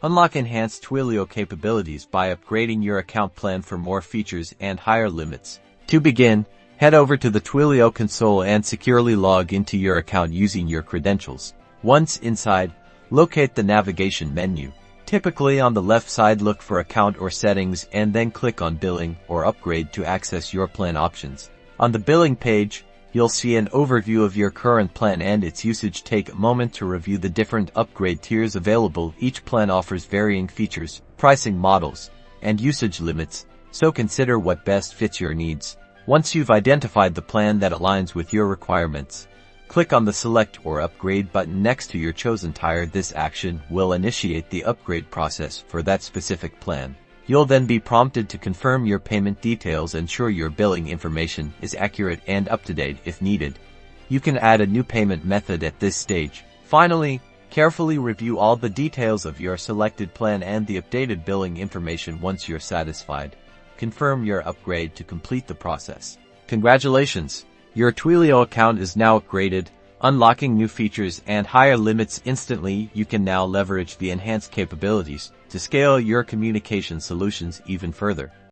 Unlock enhanced Twilio capabilities by upgrading your account plan for more features and higher limits. To begin, head over to the Twilio console and securely log into your account using your credentials. Once inside, locate the navigation menu. Typically on the left side, look for Account or Settings and then click on Billing or Upgrade to access your plan options. On the billing page, you'll see an overview of your current plan and its usage. Take a moment to review the different upgrade tiers available. Each plan offers varying features, pricing models, and usage limits, so consider what best fits your needs. Once you've identified the plan that aligns with your requirements, click on the Select or Upgrade button next to your chosen tier. This action will initiate the upgrade process for that specific plan. You'll then be prompted to confirm your payment details and ensure your billing information is accurate and up-to-date if needed. You can add a new payment method at this stage. Finally, carefully review all the details of your selected plan and the updated billing information. Once you're satisfied, confirm your upgrade to complete the process. Congratulations! Your Twilio account is now upgraded, unlocking new features and higher limits instantly. You can now leverage the enhanced capabilities to scale your communication solutions even further.